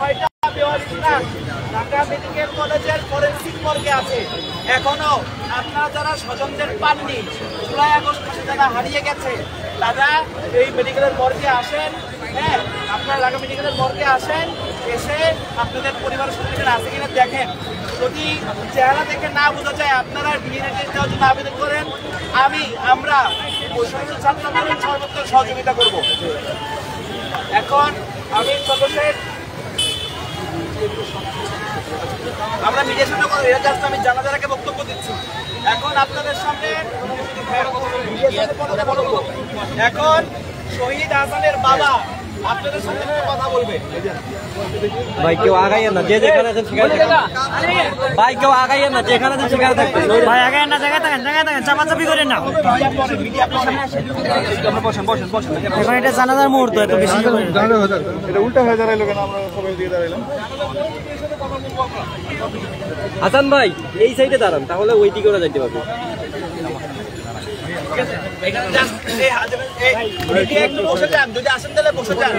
6:42 Dhaka medical কলেজের forensic মর্গে আছে। এখনো আপনারা যারা স্বজনদের পাননি, জুলাই আগস্ট মাসে যারা হারিয়ে গেছে, তারা এই মেডিকেলের মর্গে আসেন। হ্যাঁ, আপনারা ঢাকা মেডিকেলের মর্গে আসেন, এসে আপনাদের পরিবারের সদস্যরা আছে কিনা দেখেন। যদি চেহারা দেখে না বোঝা যায়, আপনারা ডিএনএ টেস্ট দেওয়ার জন্য আবেদন করেন। আমরা সর্বোচ্চ সহযোগিতা করব। এখন আমি সর্বশেষ আমরা মিডিয়ার সামনে আমি জানাজারাকে বক্তব্য দিচ্ছি। এখন আপনাদের সামনে এখন শহীদ হাসানের বাবা আপনাদের সাথে কথা বলবে। ভাই কেউ আগাইয়েন না, যে যেখানে আছেন সেখানে থাকবেন। ভাই কেউ আগাইয়েন না, যেখানে আছেন সেখানে থাকবেন। ভাই আগাইয়েন না, জায়গায় থাকেন, চাপাচাপি করেন না। এখন এটা জানাজার মুহূর্ত, এত বেশি এটা উল্টা হয়ে দাঁড়াইলো কেন? আমরা সবাই দিয়ে দাঁড়াইলাম। হাসান ভাই এই সাইডে দাঁড়ান, তাহলে ওই দিকে ওরা যাইতে পারবে। যদি আসেন তাহলে বসে যান।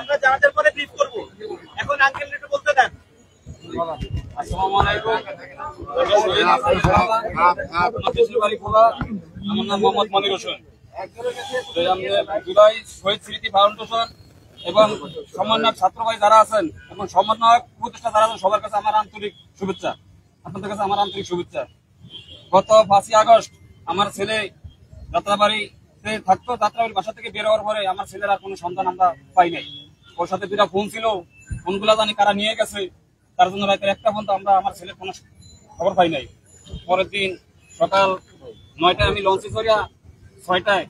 আমরা জানাজার পরে ব্রিফ করবো। এখন আঙ্কেল একটু বলতে দেন। আমার নাম মোহাম্মদ মনির হোসেন। জুলাই শহীদ স্মৃতি ফাউন্ডেশন এবং সমন্বয়ক ছাত্র ভাই যারা আছেন এবং সমন্বয়ক উপদেষ্টা যারা আছেন, সবার কাছে আমার আন্তরিক শুভেচ্ছা। আপনাদের কাছে আমার আন্তরিক শুভেচ্ছা। গত 5ই আগস্ট আমার ছেলে যাত্রাবাড়িতে থাকতো। যাত্রাবাড়ির বাসা থেকে বের হওয়ার পরে আমার ছেলের আর কোনো সন্ধান আমরা পাই নাই। ওর সাথে 2টা ফোন ছিল, ফোনগুলো জানি কারা নিয়ে গেছে, তার জন্য রাতের 1টা ফোন তো আমরা আমার ছেলের কোনো খবর পাই নাই। পরের দিন সকাল 9টায় আমি লঞ্চে চড়িয়া 6টায়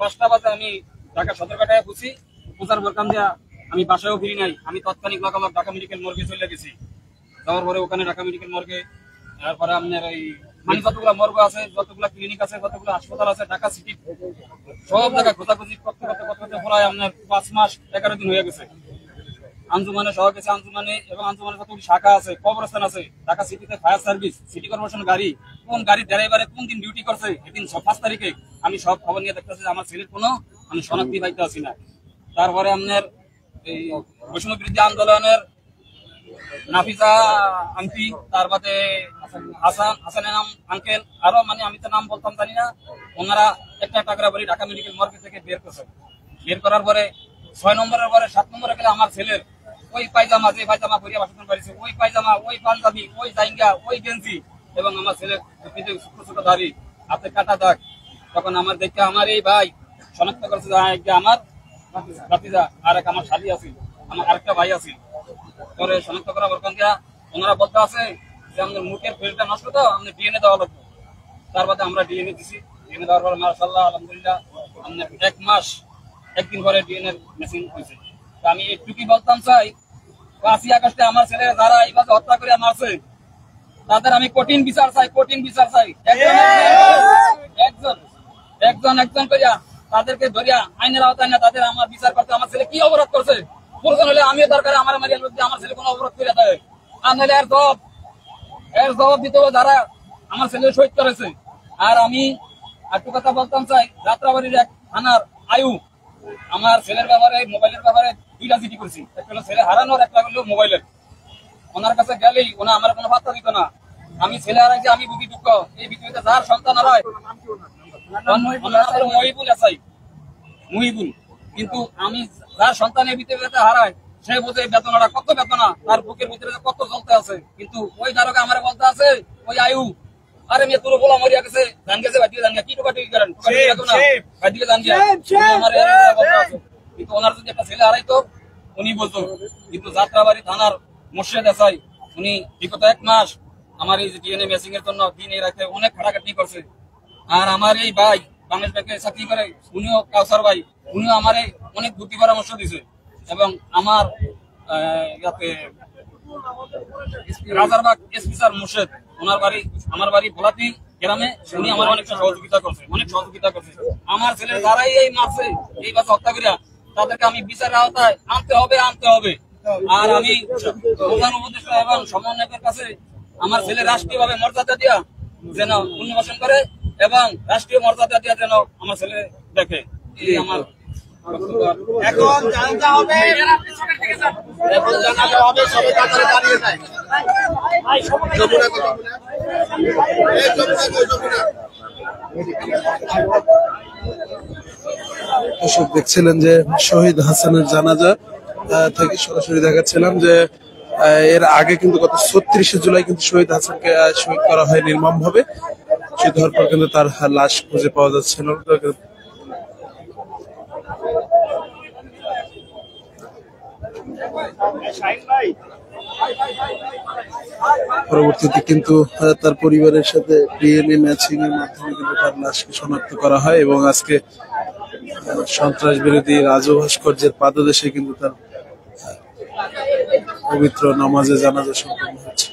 5টা বাজে আমি ঢাকা সদরঘাটায় পুষি। পূজার বোরকান দিয়া আমি বাসায়ও ফিরি নাই। আমি তৎক্ষণিক লাগালাম ঢাকা মেডিকেল মর্গে চলে গেছি। যাওয়ার পরে ওখানে ঢাকা মেডিকেল মর্গে, তারপরে আপনার এই মানে যতগুলো মর্গ আছে, যতগুলো ক্লিনিক আছে, যতগুলো হাসপাতাল আছে ঢাকা সিটি, সব জায়গায় খোঁজাখুঁজি করতে প্রায় আপনার 5 মাস 11 দিন হয়ে গেছে। আঞ্জুমানে সহ গেছে, আঞ্জুমানে এবং আঞ্জুমানের যতগুলি শাখা আছে, কবরস্থান আছে, ঢাকা সিটিতে ফায়ার সার্ভিস, সিটি কর্পোরেশন গাড়ি, কোন গাড়ির ড্রাইভারে কোন দিন ডিউটি করছে, এদিন 5 তারিখে আমি সব খবর নিয়ে দেখতেছি যে আমার ছেলের কোনো আমি শনাক্তি পাইতে আসি না। তারপরে আপনার এই বৈষম্য বিরোধী আন্দোলনের নাফিসা আন্টি, তার বাদে হাসানের নাম আঙ্কেল, আরো মানে আমি তো নাম বলতাম জানি না, ওনারা একটা করে বলি ঢাকা মেডিকেল মর্গে থেকে বের করছে। বের করার পরে 6 নম্বরের পরে 7 নম্বরে গেলে আমার ছেলের ওই পায়জামা, যে পায়জামা করিয়া বাসন পাইছে, ওই পায়জামা, ওই পাঞ্জাবি, ওই জাইঙ্গা, ওই গেঞ্জি এবং আমার ছেলের ছোট ছোট দাড়ি, হাতে কাটা দাগ। তখন আমার দেখে আমার এই ভাই শনাক্ত করেছে যে আমার ভাতিজা আর এক আমার শালি আছে, আমার আরেকটা ভাই আছে। পরে শনাক্ত করা বরকান দিয়া ওনারা বলতে আছে যে আমাদের মুখের ফেলটা নষ্ট, তো আমাদের ডিএনএ দেওয়া লাগবে। তার বাদে আমরা ডিএনএ দিছি। ডিএনএ দেওয়ার পরে মাশাআল্লাহ আলহামদুলিল্লাহ আমাদের 1 মাস 1 দিন পরে ডিএনএ মেশিন হয়েছে। আমি একটু বলতাম চাই, 5ই আগস্টে আমার ছেলে যারা এইভাবে হত্যা করে মারছে তাদের আমি কঠিন বিচার চাই, কঠিন বিচার চাই। একজন করিয়া তাদেরকে ধরিয়া আইনের আওতায় না তাদের আমার বিচার করতে। আমার ছেলে কি অপরাধ করছে, প্রয়োজন হলে আমিও দরকার আমার মারিয়া আমার ছেলে কোনো অপরাধ করে দেয়, আর নাহলে এর জবাব দিতে হবে যারা আমার ছেলে শহীদ করেছে। আর আমি একটু কথা বলতাম চাই, যাত্রাবাড়ির এক থানার আয়ু আমার ছেলের ব্যাপারে, মোবাইলের ব্যাপারে 2টা চিঠি করছি। একটা হলো ছেলে হারানোর, একটা হলো মোবাইলের। ওনার কাছে গেলেই ওনা আমার কোনো বার্তা দিত না। আমি ছেলে হারাইছি, আমি বুঝি দুঃখ। এই পৃথিবীতে যার সন্তান হারায়, মুহিবুল, কিন্তু আমি যার সন্তানের ভিতরে হারায় সে বোঝে বেতনাটা কত, বেতনা তার বুকের ভিতরে কত চলতে আছে। কিন্তু ওই ধারকে আমার বলতে আছে, ওই আয়ু, আরে মেয়ে তোর বলা মরিয়া গেছে, ধান গেছে, বাড়িতে জান কি টোকা টিকি করেন, বাড়িতে জান কিন্তু ওনার যদি একটা ছেলে হারাইতো উনি বলতো। কিন্তু যাত্রাবাড়ি থানার মোর্শেদ এসআই উনি বিগত 1 মাস আমার এই ডিএনএ মেসিং এর জন্য দিনে রাতে অনেক খাটাখাটি করছে। আর আমার এই ভাই বাংলাদেশ ব্যাংকে চাকরি করে, উনিও কাউসার ভাই, উনিও আমার অনেক বুদ্ধি পরামর্শ দিছে। এবং আমার রাজারবাগ এসপি স্যার মুর্শেদ, ওনার বাড়ি আমার বাড়ি ভোলাতি গ্রামে, উনি আমার অনেক সহযোগিতা করছে, আমার ছেলের যারাই এই মারছে, এই বাস হত্যা করিয়া তাদেরকে আমি বিচারের আওতায় আনতে হবে। আর আমি প্রধান উপদেষ্টা এবং সমন্বয়কের কাছে আমার ছেলে রাষ্ট্রীয়ভাবে মর্যাদা দিয়া যেন পুনর্বাসন করে এবং রাষ্ট্রীয় মর্যাদা দিয়ে যেন আমার ছেলে দেখে। এই আমার এখন জানাজা হবে, এখন জানাজা হবে, সবাই কাতারে দাঁড়িয়ে যায়। দর্শক দেখছিলেন যে শহীদ হাসানের জানাজা থেকে সরাসরি দেখাচ্ছিলাম যে এর আগে কিন্তু গত ৩৬শে জুলাই কিন্তু শহীদ হাসানকে শহীদ করা হয় নির্মম ভাবে। শহীদ হওয়ার পর কিন্তু তার লাশ খুঁজে পাওয়া যাচ্ছিল না। পরবর্তীতে কিন্তু তার পরিবারের সাথে ডিএনএ ম্যাচিং এর মাধ্যমে কিন্তু তার লাশকে শনাক্ত করা হয় এবং আজকে সন্ত্রাস বিরোধী রাজু ভাস্কর্যের পাদদেশে কিন্তু তার পবিত্র নামাজে জানাজা সম্পন্ন হচ্ছে।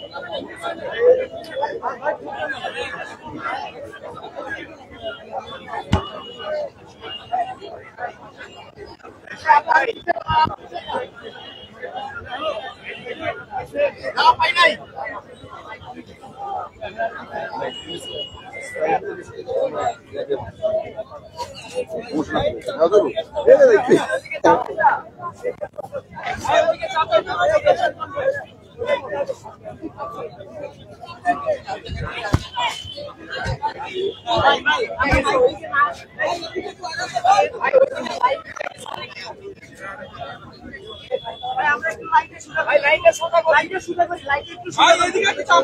আমরা একটু লাইটে শুনে করি, লাইটে শুনে করি, লাইটে একটু শুনে করি।